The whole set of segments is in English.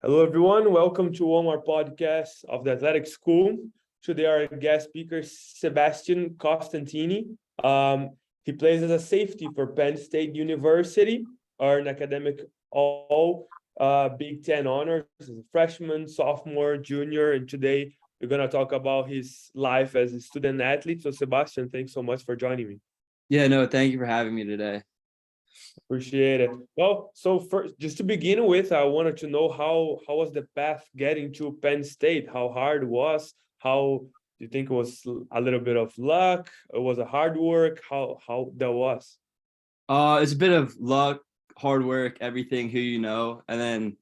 Hello, everyone. Welcome to one more podcast of the Athletic School. Today, our guest speaker, Sebastian Costantini. He plays as a safety for Penn State University, earned academic all Big Ten honors as a freshman, sophomore, junior, and today we're going to talk about his life as a student athlete. So, Sebastian, thanks so much for joining me. Yeah, no, thank you for having me today. Appreciate it. Well, so first, just to begin with, I wanted to know how was the path getting to Penn State? How hard it was? How do you think it was a little bit of luck? It was a hard work? How that was? It's a bit of luck, hard work, everything, who you know, and then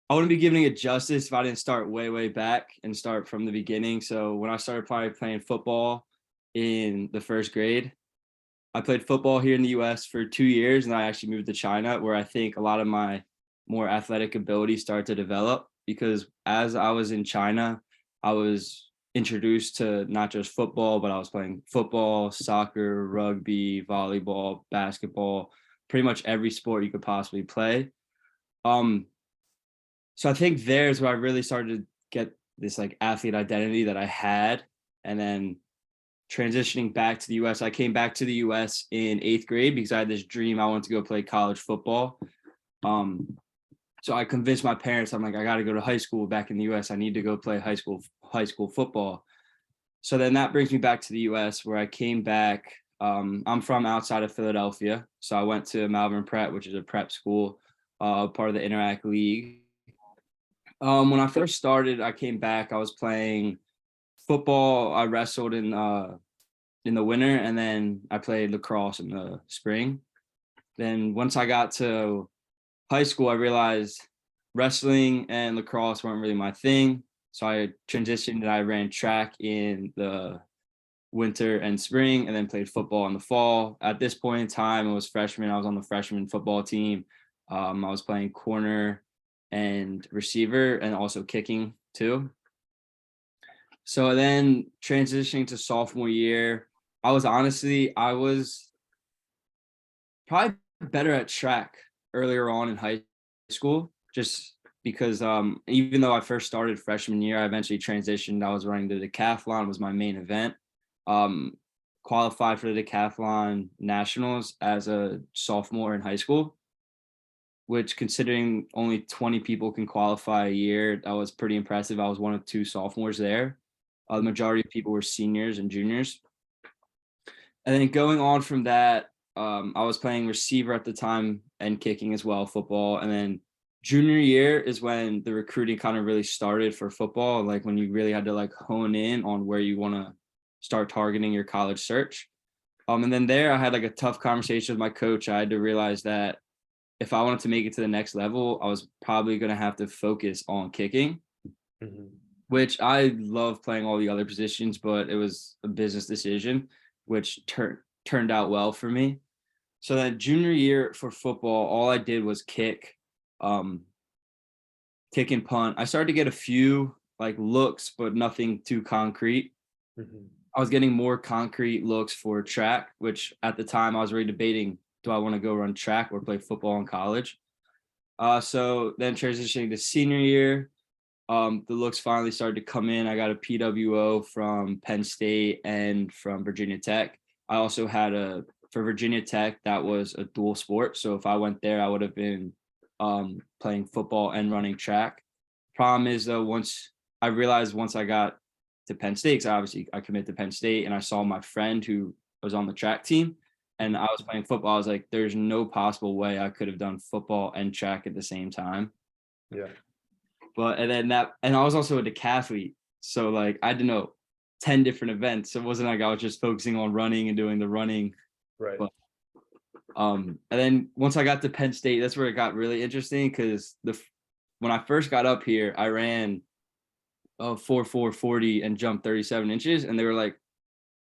I wouldn't be giving it justice if I didn't start way back and start from the beginning. So when I started probably playing football in the first grade, I played football here in the US for 2 years, and I actually moved to China, where I think a lot of my more athletic abilities started to develop, because as I was in China, I was introduced to not just football, but I was playing football, soccer, rugby, volleyball, basketball, pretty much every sport you could possibly play. Um, so I think there's where I really started to get this like athlete identity that I had. And then transitioning back to the US, I came back to the US in 8th grade because I had this dream. I wanted to go play college football. So I convinced my parents, I'm like, I got to go to high school back in the US. I need to go play high school football. So then that brings me back to the US, where I came back. I'm from outside of Philadelphia. So I went to Malvern Prep, which is a prep school, part of the Interact League. When I first started, I came back, I was playing football. I wrestled in the winter, and then I played lacrosse in the spring. Then once I got to high school, I realized wrestling and lacrosse weren't really my thing. So I transitioned and I ran track in the winter and spring, and then played football in the fall. At this point in time, I was freshman. I was on the freshman football team. I was playing corner and receiver, and also kicking too. So then transitioning to sophomore year, I was probably better at track earlier on in high school, just because even though I first started freshman year, I eventually transitioned. I was running the decathlon, was my main event. Qualified for the decathlon nationals as a sophomore in high school, which, considering only 20 people can qualify a year, that was pretty impressive. I was one of 2 sophomores there. The majority of people were seniors and juniors. And then going on from that, I was playing receiver at the time and kicking as well, football. And then junior year is when the recruiting kind of really started for football, like when you really had to like hone in on where you want to start targeting your college search. And then there I had like a tough conversation with my coach. I had to realize that if I wanted to make it to the next level, I was probably going to have to focus on kicking, which I love playing all the other positions, but it was a business decision, which turned out well for me. So that junior year for football, all I did was kick and punt. I started to get a few like looks, but nothing too concrete. I was getting more concrete looks for track, which at the time I was really debating, do I want to go run track or play football in college? So then transitioning to senior year, the looks finally started to come in. I got a PWO from Penn State and from Virginia Tech. I also had for Virginia Tech, that was a dual sport. So if I went there, I would have been playing football and running track. Problem is though, once I got to Penn State, because obviously I committed to Penn State, and I saw my friend who was on the track team and I was playing football, I was like, there's no possible way I could have done football and track at the same time. Yeah. And I was also a decathlete. So like I had to know 10 different events. So it wasn't like I was just focusing on running and doing the running. Right. But, and then once I got to Penn State, that's where it got really interesting, because when I first got up here, I ran 4.40 and jumped 37 inches. And they were like,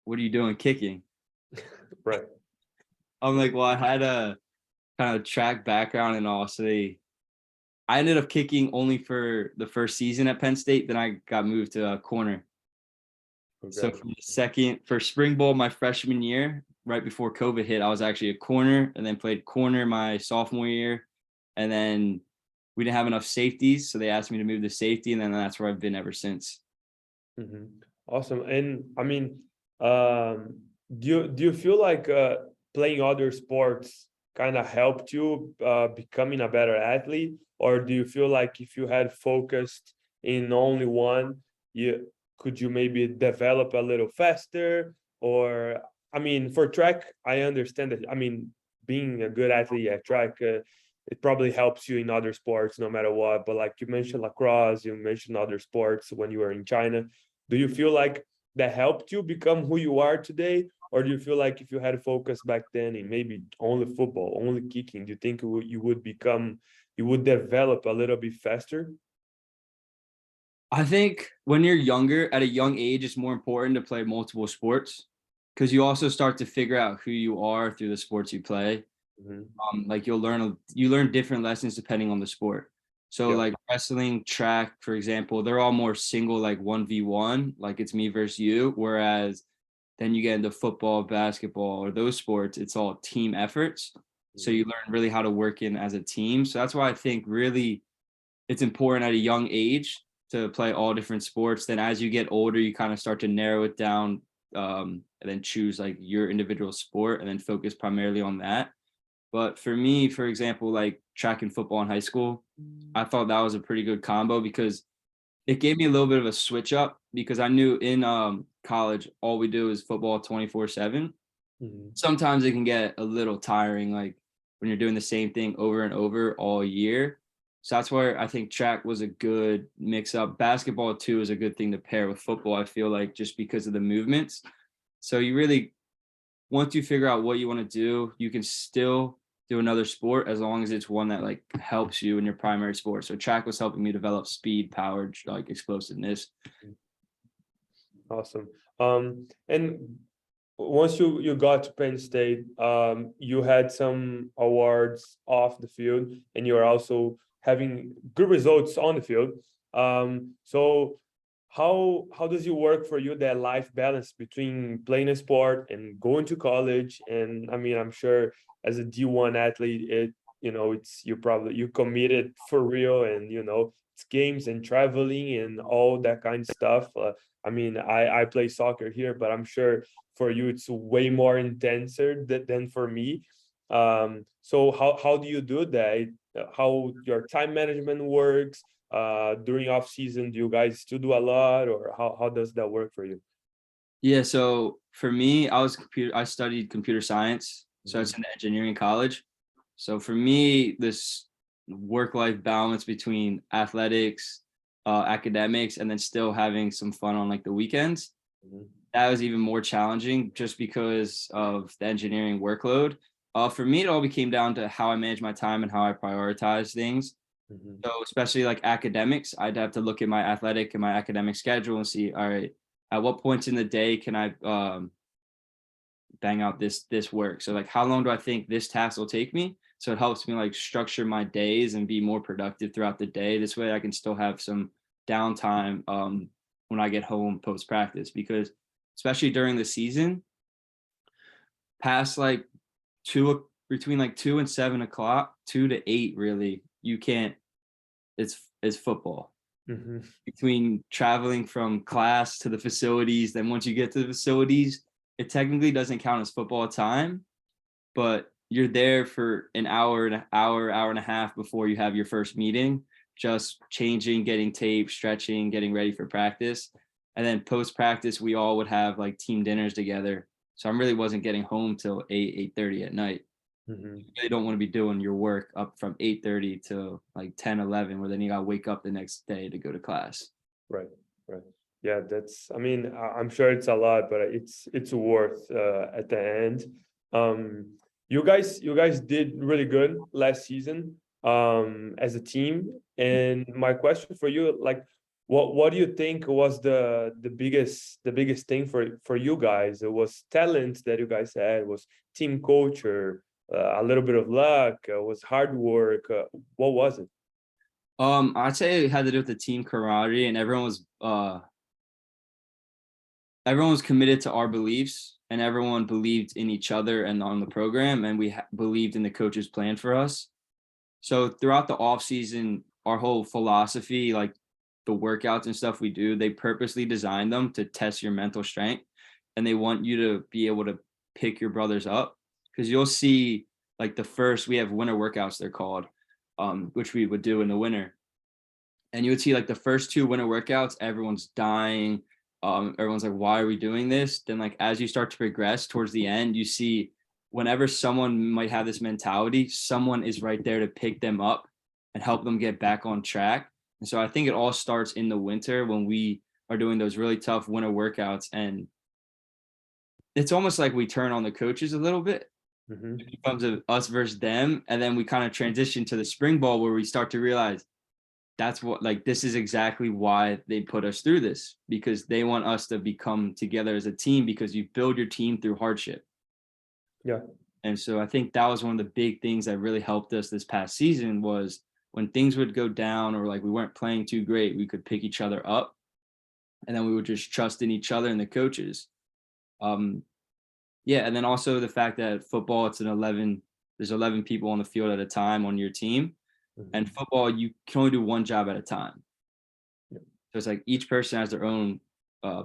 what are you doing kicking? Right. I'm like, well, I had a kind of track background and all. So I ended up kicking only for the first season at Penn State. Then I got moved to a corner. Okay. So for spring ball, my freshman year, right before COVID hit, I was actually a corner, and then played corner my sophomore year. And then we didn't have enough safeties, so they asked me to move to safety, and then that's where I've been ever since. Hmm. Awesome. And I mean, do you feel like playing other sports kind of helped you becoming a better athlete, or do you feel like if you had focused in only one, you maybe develop a little faster? Or I mean, for track, I understand that. I mean, being a good athlete at track, it probably helps you in other sports no matter what. But like you mentioned lacrosse, you mentioned other sports when you were in China. Do you feel like that helped you become who you are today? Or do you feel like if you had focus back then in maybe only football, only kicking, do you think you would develop a little bit faster? I think when you're younger, at a young age, it's more important to play multiple sports because you also start to figure out who you are through the sports you play. Hmm. Like you learn different lessons depending on the sport. So Yeah. like wrestling, track, for example, they're all more single, like 1v1, like it's me versus you. Whereas then you get into football, basketball, or those sports, it's all team efforts. So Mhm. you learn really how to work in as a team. So that's why I think really it's important at a young age to play all different sports. Then as you get older, you kind of start to narrow it down, and then choose like your individual sport and then focus primarily on that. But for me, for example, like track and football in high school, I thought that was a pretty good combo because it gave me a little bit of a switch up because I knew in college all we do is football 24/7. Mhm. Sometimes it can get a little tiring, like when you're doing the same thing over and over all year. So that's where I think track was a good mix up. Basketball too is a good thing to pair with football, I feel like, just because of the movements. So you really, once you figure out what you want to do, you can still do another sport as long as it's one that like helps you in your primary sport. So track was helping me develop speed, power, like explosiveness. Awesome. And once you got to Penn State, you had some awards off the field, and you are also having good results on the field. So how does it work for you, that life balance between playing a sport and going to college? And I mean, I'm sure as a D1 athlete, it's you committed for real, and it's games and traveling and all that kind of stuff. I mean, I play soccer here, but I'm sure for you it's way more intenser than for me. So how do you do that? How your time management works during off season? Do you guys still do a lot, or how does that work for you? Yeah, so for me, I studied computer science, so it's Mhm. an engineering college. So for me, this work-life balance between athletics, academics, and then still having some fun on like the weekends, Mhm. that was even more challenging just because of the engineering workload. For me, it all became down to how I manage my time and how I prioritize things. Mhm. So especially like academics, I'd have to look at my athletic and my academic schedule and see, all right, at what points in the day can I bang out this work? So like how long do I think this task will take me? So it helps me like structure my days and be more productive throughout the day. This way I can still have some downtime when I get home post practice because especially during the season, past like between like 2 and 7 o'clock, 2 to 8 really, you can't it's football Mhm. between traveling from class to the facilities. Then once you get to the facilities, it technically doesn't count as football time, but you're there for an hour and a half before you have your first meeting, just changing, getting tape, stretching, getting ready for practice. And then post practice, we all would have like team dinners together. So I really wasn't getting home till 8:30 at night. Mhm. You really don't want to be doing your work up from 8:30 to like 10, 11, where then you gotta wake up the next day to go to class. Right, right. Yeah, I mean, I'm sure it's a lot, but it's worth at the end. You guys did really good last season as a team. And my question for you, like, what do you think was the biggest thing for you guys? It was talent that you guys had, was team culture, a little bit of luck, was hard work. What was it? I'd say it had to do with the team camaraderie and everyone was committed to our beliefs and everyone believed in each other and on the program and we believed in the coach's plan for us. So throughout the off season, our whole philosophy, like the workouts and stuff we do, they purposely design them to test your mental strength, and they want you to be able to pick your brothers up, because you'll see like we have winter workouts, they're called, which we would do in the winter. And you would see like the first two winter workouts, everyone's dying. Everyone's like, why are we doing this? Then like as you start to progress towards the end, you see whenever someone might have this mentality, someone is right there to pick them up and help them get back on track. And so I think it all starts in the winter when we are doing those really tough winter workouts. And it's almost like we turn on the coaches a little bit. Mm-hmm. It becomes us versus them. And then we kind of transition to the spring ball where we start to realize that's what, like, this is exactly why they put us through this, because they want us to become together as a team, because you build your team through hardship. Yeah. And so I think that was one of the big things that really helped us this past season, was when things would go down or like we weren't playing too great, we could pick each other up, and then we would just trust in each other and the coaches. Yeah. And then also the fact that football, there's 11 people on the field at a time on your team. Mm-hmm. And football, you can only do one job at a time. Yeah. So it's like each person has their own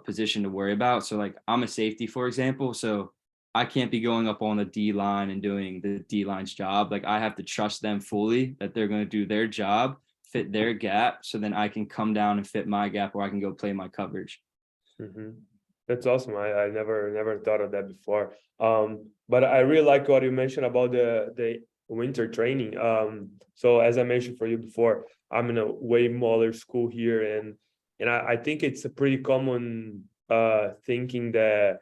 position to worry about. So like I'm a safety, for example. So I can't be going up on the D line and doing the D line's job. Like I have to trust them fully that they're going to do their job, fit their gap. So then I can come down and fit my gap, or I can go play my coverage. Mm-hmm. That's awesome. I never thought of that before. But I really like what you mentioned about the winter training. So as I mentioned for you before, I'm in a way smaller school here, and I think it's a pretty common thinking that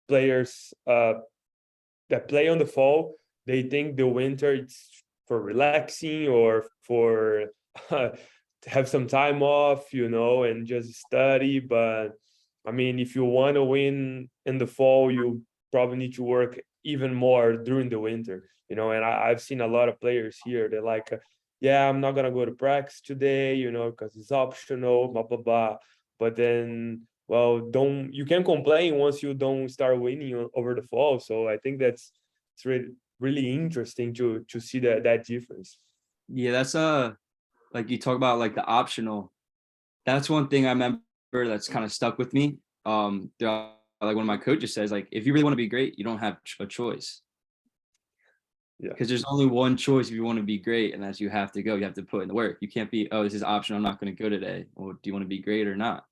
players that play on the fall, they think the winter it's for relaxing or for to have some time off, and just study. But I mean, if you want to win in the fall, you probably need to work even more during the winter, and I've seen a lot of players here. They're like, yeah, I'm not going to go to practice today, because it's optional, blah, blah, blah. But then, well, you can complain once you don't start winning over the fall. So I think it's really, really interesting to see that difference. Yeah, that's like you talk about like the optional. That's one thing I remember that's kind of stuck with me. Like one of my coaches says, like, if you really want to be great, you don't have a choice. Yeah. Because there's only one choice if you want to be great, and that's you have to go. You have to put in the work. You can't be, oh, this is optional, I'm not going to go today. Well, do you want to be great or not?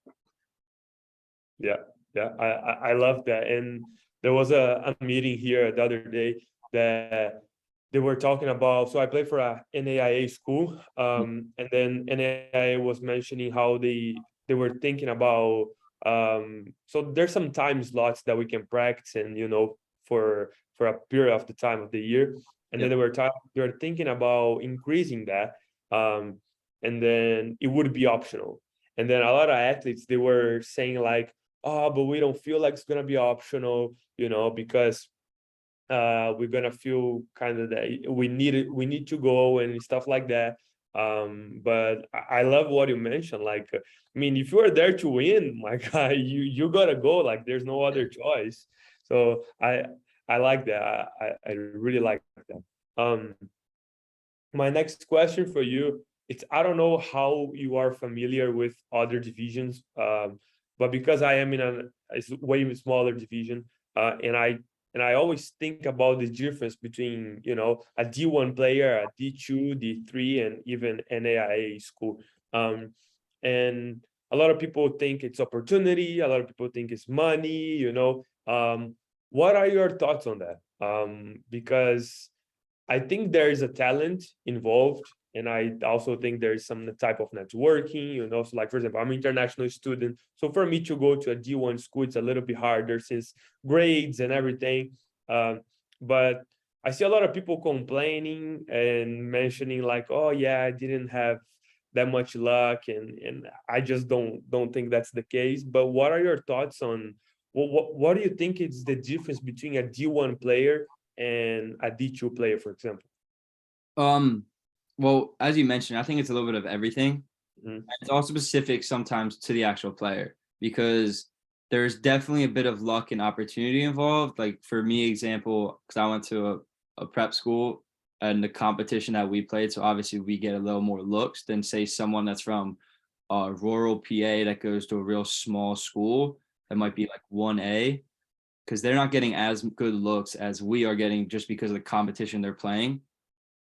Yeah, I love that. And there was a meeting here the other day that they were talking about. So I play for a NAIA school, and then NAIA was mentioning how they were thinking about. So there's some time slots that we can practice, and for a period of the time of the year, and then they were thinking about increasing that, and then it would be optional. And then a lot of athletes, they were saying like, oh, but we don't feel like it's going to be optional, because we're going to feel kind of that we need to go and stuff like that. But I love what you mentioned. Like, I mean, if you are there to win, my guy, you got to go. Like, there's no other choice. So I like that. I really like that. My next question for you, I don't know how you are familiar with other divisions, but because I am in a way smaller division, and I always think about the difference between a D1 player, a D2, D3, and even NAIA school. And a lot of people think it's opportunity. A lot of people think it's money. What are your thoughts on that? Because I think there is a talent involved, and I also think there is some type of networking, So like, for example, I'm an international student. So for me to go to a D1 school, it's a little bit harder since grades and everything. But I see a lot of people complaining and mentioning like, oh yeah, I didn't have that much luck. And I just don't think that's the case. But what are your thoughts on what do you think is the difference between a D1 player and a D2 player, for example? Well, as you mentioned, I think it's a little bit of everything. Mm-hmm. It's also specific sometimes to the actual player, because there's definitely a bit of luck and opportunity involved. Like for me, example, because I went to a prep school, and the competition that we played. So obviously we get a little more looks than say someone that's from rural PA that goes to a real small school that might be like 1A, because they're not getting as good looks as we are getting just because of the competition they're playing.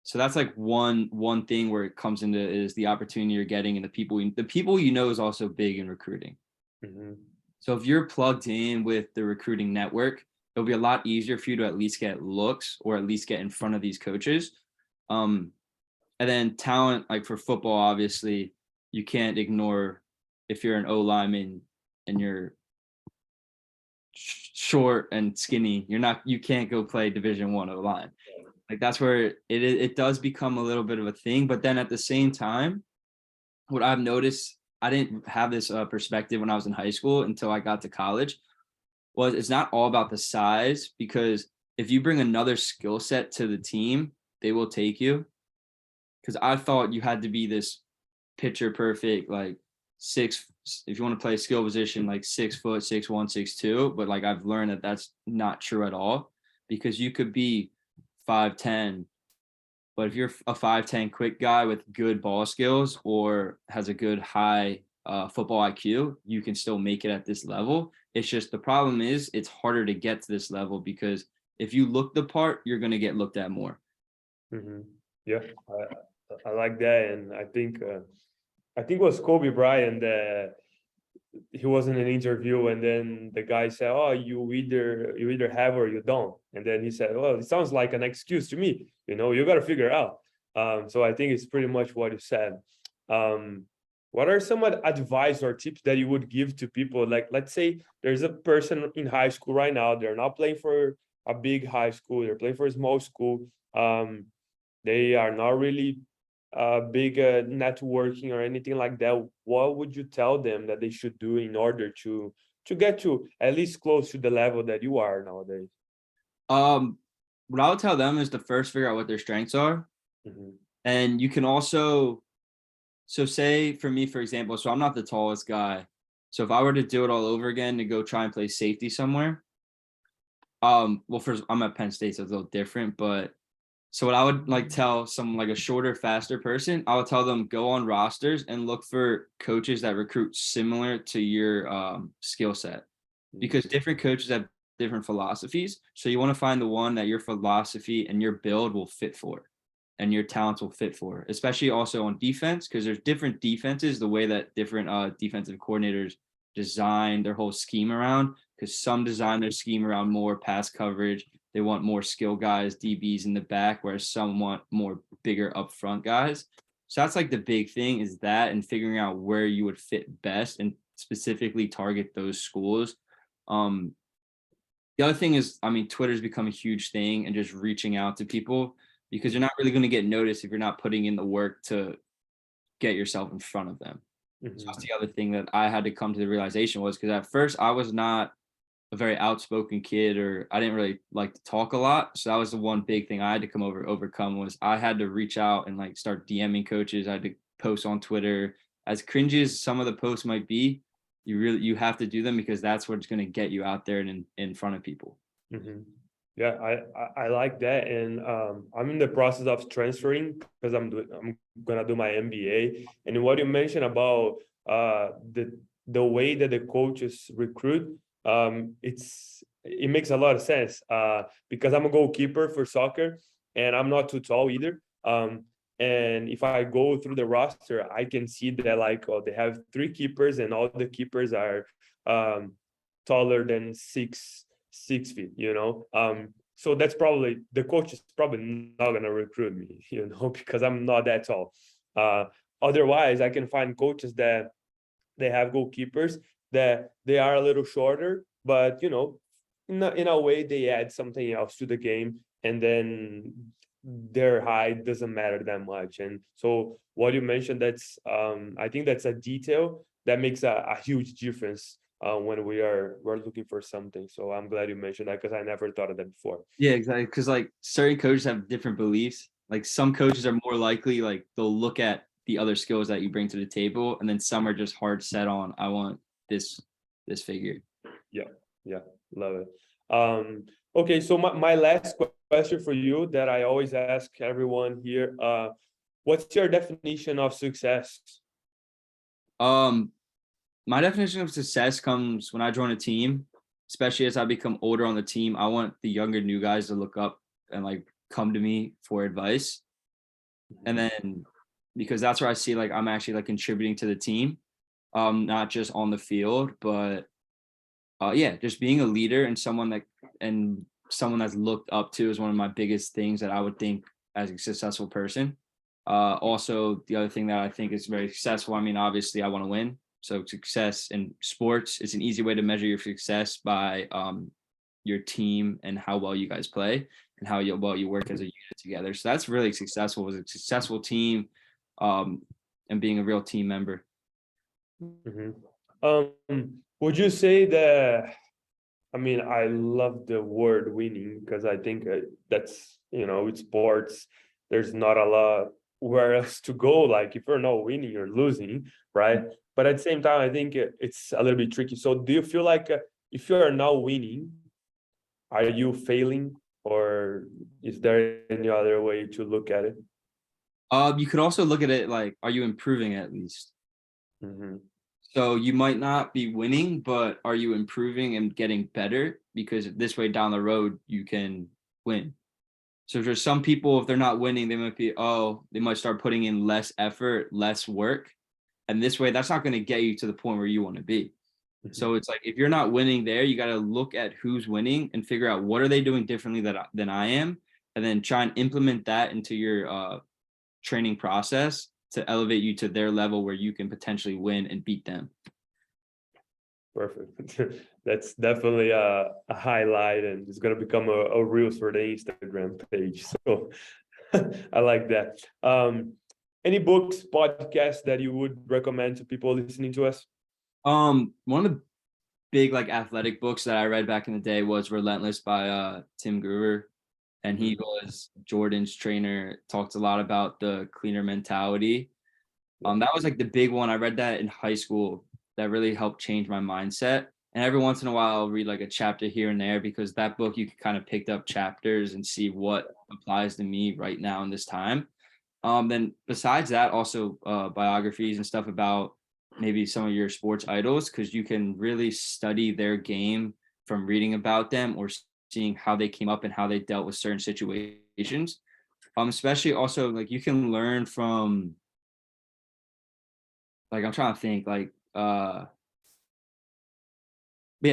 So that's like one thing where it comes into is the opportunity you're getting, and the people you know is also big in recruiting. Mm-hmm. So if you're plugged in with the recruiting network, it'll be a lot easier for you to at least get looks or at least get in front of these coaches. And then talent, like for football, obviously you can't ignore if you're an O lineman and you're short and skinny, you can't go play Division I O line. Like that's where it does become a little bit of a thing. But then at the same time, what I've noticed, I didn't have this perspective when I was in high school until I got to college, was it's not all about the size, because if you bring another skill set to the team, they will take you. Because I thought you had to be this picture perfect, like if you want to play a skill position, like 6 foot, 6'1", 6'2", but like I've learned that that's not true at all, because you could be 5'10", but if you're a 5'10" quick guy with good ball skills or has a good high football IQ, you can still make it at this level. It's just the problem is it's harder to get to this level, because if you look the part, you're going to get looked at more. Mm-hmm. Yeah, I like that, and I think it was Kobe Bryant that he was in an interview, and then the guy said, "Oh, you either have or you don't," and then he said, "Well, it sounds like an excuse to me. You got to figure it out." So I think it's pretty much what you said. What are some advice or tips that you would give to people? Like, let's say there's a person in high school right now. They're not playing for a big high school. They're playing for a small school. They are not really big networking or anything like that. What would you tell them that they should do in order to get to at least close to the level that you are nowadays? What I would tell them is to first figure out what their strengths are. Mm-hmm. And you can also, so say for me, for example, so I'm not the tallest guy. So if I were to do it all over again to go try and play safety somewhere, well, first I'm at Penn State, so it's a little different, but so what I would like tell someone like a shorter, faster person, I would tell them go on rosters and look for coaches that recruit similar to your skill set, because different coaches have different philosophies. So you want to find the one that your philosophy and your build will fit for, and your talents will fit for, especially also on defense, because there's different defenses, the way that different defensive coordinators design their whole scheme around, because some design their scheme around more pass coverage. They want more skill guys, DBs in the back, whereas some want more bigger upfront guys. So that's like the big thing, is that, and figuring out where you would fit best and specifically target those schools. The other thing is, I mean, Twitter's become a huge thing, and just reaching out to people, because you're not really going to get noticed if you're not putting in the work to get yourself in front of them. Mm-hmm. So that's the other thing that I had to come to the realization was, because at first I was not a very outspoken kid, or I didn't really like to talk a lot. So that was the one big thing I had to overcome, was I had to reach out and like start DMing coaches. I had to post on Twitter. As cringy as some of the posts might be, you have to do them, because that's what's going to get you out there and in front of people. Mm-hmm. Yeah, I like that, and I'm in the process of transferring, because I'm gonna do my MBA. And what you mentioned about the way that the coaches recruit, it makes a lot of sense, because I'm a goalkeeper for soccer, and I'm not too tall either. And if I go through the roster, I can see that they have 3 keepers, and all the keepers are taller than 6 feet. So that's probably, the coach is probably not gonna recruit me, because I'm not that tall. Otherwise, I can find coaches that they have goalkeepers that they are a little shorter, but in a way they add something else to the game, and then their height doesn't matter that much. And so what you mentioned, that's I think that's a detail that makes a huge difference when we're looking for something. So I'm glad you mentioned that, because I never thought of that before. Yeah, exactly. Because like certain coaches have different beliefs. Like some coaches are more likely, like they'll look at the other skills that you bring to the table, and then some are just hard set on, I want this figure. Yeah, love it. Okay, so my last question for you that I always ask everyone here, what's your definition of success? Um, my definition of success comes when I join a team, especially as I become older on the team. I want the younger new guys to look up and like come to me for advice. And then because that's where I see like I'm actually like contributing to the team, not just on the field, but yeah, just being a leader and someone that's looked up to is one of my biggest things that I would think as a successful person. Also, the other thing that I think is very successful, I mean, obviously, I want to win. So success in sports is an easy way to measure your success by your team and how well you guys play and how well you work as a unit together. So that's really successful, was a successful team and being a real team member. Would you say that, I mean, I love the word winning because I think that's, with sports, there's not a lot where else to go. Like if you're not winning, you're losing, right? But at the same time, I think it's a little bit tricky. So do you feel like if you are now winning, are you failing, or is there any other way to look at it? You could also look at it like, are you improving at least? Mm-hmm. So you might not be winning, but are you improving and getting better? Because this way down the road, you can win. So there's some people, if they're not winning, they might start putting in less effort, less work. And this way, that's not going to get you to the point where you want to be. So it's like, if you're not winning there, you got to look at who's winning and figure out what are they doing differently than I am, and then try and implement that into your training process to elevate you to their level where you can potentially win and beat them. Perfect. That's definitely a highlight, and it's gonna become a reels for the Instagram page. So I like that. Any books, podcasts that you would recommend to people listening to us? One of the big like athletic books that I read back in the day was Relentless by Tim Gruber. And he was Jordan's trainer, talked a lot about the cleaner mentality. That was like the big one. I read that in high school. That really helped change my mindset. And every once in a while, I'll read like a chapter here and there, because that book, you can kind of pick up chapters and see what applies to me right now in this time. Then besides that, also biographies and stuff about maybe some of your sports idols, because you can really study their game from reading about them or seeing how they came up and how they dealt with certain situations. Especially also like you can learn from, like, I'm trying to think, like yeah,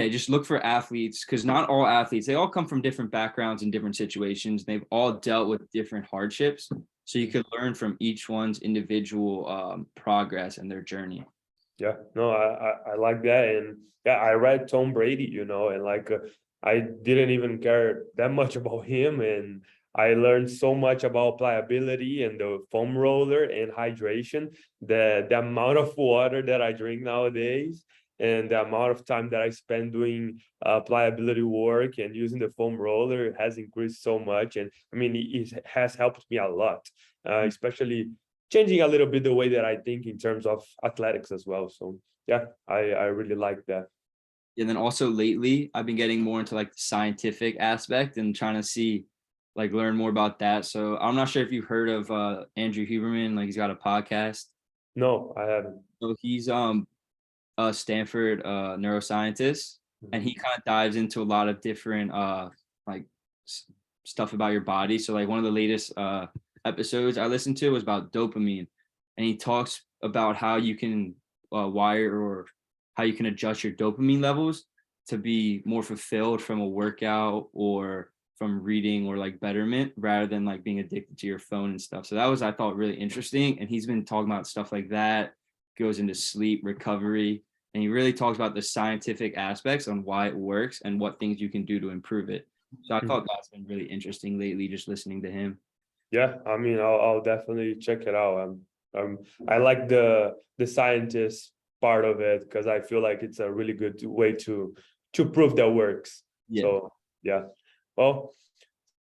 just look for athletes, because not all athletes, they all come from different backgrounds and different situations. They've all dealt with different hardships. So you can learn from each one's individual progress and their journey. Yeah, no, I like that. And yeah, I read Tom Brady, and like I didn't even care that much about him, and I learned so much about pliability and the foam roller and hydration. The amount of water that I drink nowadays, and the amount of time that I spend doing pliability work and using the foam roller has increased so much. And I mean, it has helped me a lot, especially changing a little bit the way that I think in terms of athletics as well. So yeah, I really like that. And then also lately, I've been getting more into like the scientific aspect and trying to see, like, learn more about that. So I'm not sure if you've heard of Andrew Huberman, like he's got a podcast. No, I haven't. So he's a Stanford neuroscientist, and he kind of dives into a lot of different like stuff about your body. So like one of the latest episodes I listened to was about dopamine, and he talks about how you can wire or how you can adjust your dopamine levels to be more fulfilled from a workout or from reading or like betterment, rather than like being addicted to your phone and stuff. So that was, I thought, really interesting. And he's been talking about stuff like that, goes into sleep recovery, and he really talks about the scientific aspects on why it works and what things you can do to improve it. So I thought that's been really interesting lately, just listening to him. Yeah, I mean, I'll definitely check it out. I like the scientist part of it because I feel like it's a really good way to prove that works. Yeah. So yeah, well,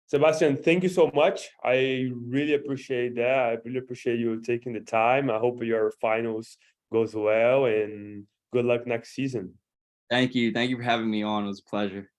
Sebastian, thank you so much. I really appreciate that. I really appreciate you taking the time. I hope your finals goes well, and good luck next season. Thank you. Thank you for having me on. It was a pleasure.